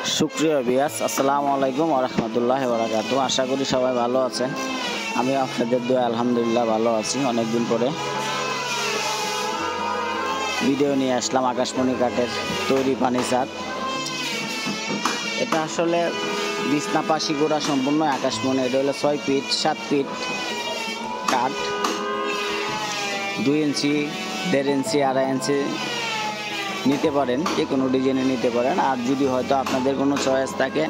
সুপ্রিয় ভিউয়ার্স, আসসালামু আলাইকুম ওয়া রাহমাতুল্লাহি ওয়া বারাকাতুহু। আশা করি সবাই ভালো আছেন। আমি আপনাদের দোয়া আলহামদুলিল্লাহ ভালো আছি। অনেকদিন পরে ভিডিও নিয়ে আসলাম আকাশমণি কাঠের তৈরি পানি ছাদ। এটা আসলে বিছনা পাশি গোড়া সম্পূর্ণ আকাশমণি। এটা হলো 6 ফিট 7 ফিট কাঠ, 2 ইঞ্চি 1.5 ইঞ্চি 2.5 ইঞ্চি নিতে পারেন, যে কোনো ডিজাইনে নিতে পারেন। আর যদি হয়তো আপনাদের কোনো চয়েস থাকে,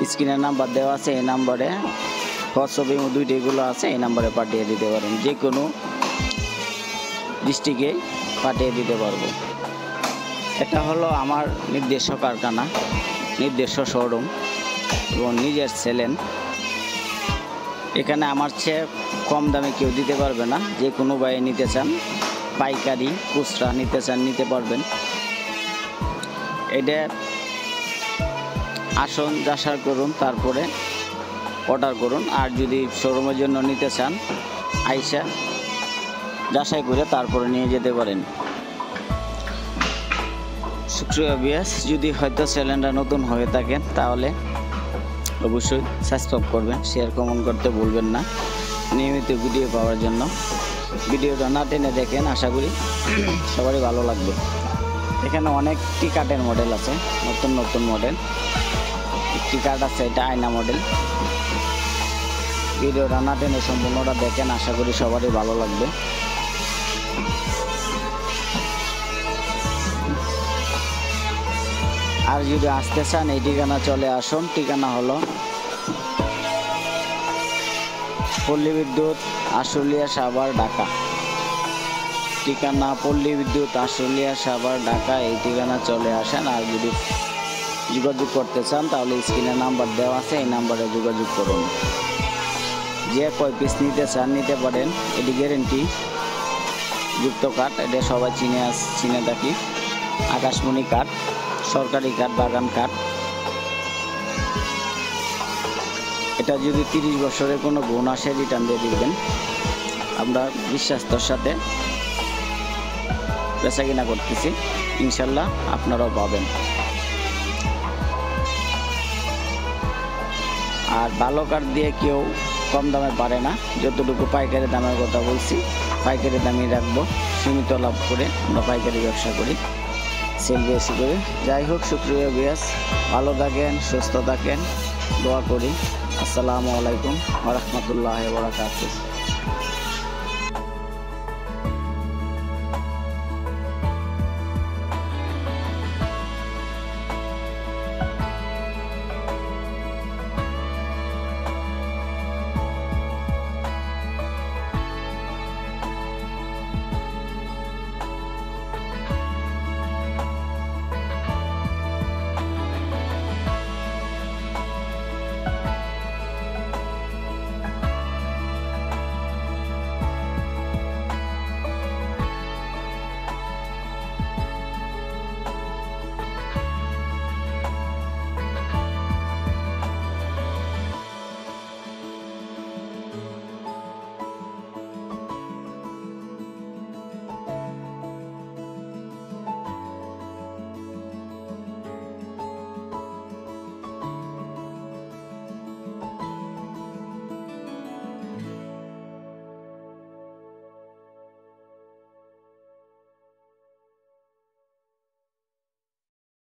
স্ক্রিনের নাম্বার দেওয়া আছে, এই নাম্বারে হোয়াটসঅ্যাপ এবং দুইটাইগুলো আছে, এই নাম্বারে পাঠিয়ে দিতে পারেন। যে কোনো ডিস্ট্রিক্টে পাঠিয়ে দিতে পারবো। এটা হলো আমার নিজস্ব কারখানা, নিজস্ব শোরুম এবং নিজের সেলেন। এখানে আমার চেয়ে কম দামে কেউ দিতে পারবে না। যে কোনো ভাই নিতে চান, পাইকারি খুচরা নিতে চান নিতে পারবেন। এটা আসুন, যাচাই করুন, তারপরে অর্ডার করুন। আর যদি শোরুমের জন্য নিতে চান, আইসা যাচাই করে তারপরে নিয়ে যেতে পারেন। সুপ্রিয় ভিউয়ার্স, যদি হয়তো চ্যানেলটা নতুন হয়ে থাকেন তাহলে অবশ্যই সাবস্ক্রাইব করবেন, শেয়ার কমেন্ট করতে ভুলবেন না নিয়মিত ভিডিও পাওয়ার জন্য। ভিডিওটা না টেনে দেখেন, আশা করি সবারই ভালো লাগবে। এখানে অনেকটি কাঠের মডেল আছে, নতুন নতুন মডেল। একটি কাঠ আছে, এটা আয়না মডেল। ভিডিওটা না টেনে সম্পূর্ণটা দেখেন, আশা করি সবারই ভালো লাগবে। আর যদি আসতে চান, এই ঠিকানা চলে আসুন। ঠিকানা হলো পল্লী বিদ্যুৎ, আশুলিয়া, সাভার, ঢাকা। ঠিকানা পল্লী বিদ্যুৎ, আশুলিয়া, সাভার, ঢাকা। এই ঠিকানা চলে আসেন। আর যদি যোগাযোগ করতে চান তাহলে স্ক্রিনে নাম্বার দেওয়া আছে, এই নাম্বারে যোগাযোগ করুন। যে কয় পিস নিতে চান নিতে পারেন। এটি গ্যারেন্টি যুক্ত কাঠ, এটা সবাই চিনে থাকি। আকাশমণি কাঠ, সরকারি কাঠ, বাগান কাঠ। এটা যদি 30 বছরের কোনো গুণ আসে, রিটার্ন দিয়ে দিবেন। আমরা বিশ্বাস্তর সাথে বেচা কিনা করতেছি, ইনশাল্লাহ আপনারাও পাবেন। আর ভালো কাঠ দিয়ে কেউ কম দামে পারে না। যতটুকু পাইকারি দামের কথা বলছি, পাইকারি দামই রাখবো। সীমিত লাভ করে আমরা পাইকারি ব্যবসা করি, সেল বেশি করে। যাই হোক, সুপ্রিয় ভিউয়ার্স, ভালো থাকেন, সুস্থ থাকেন, দোয়া করি। আসসালামু আলাইকুম ওয়া রাহমাতুল্লাহি ওয়া বারাকাতুহু।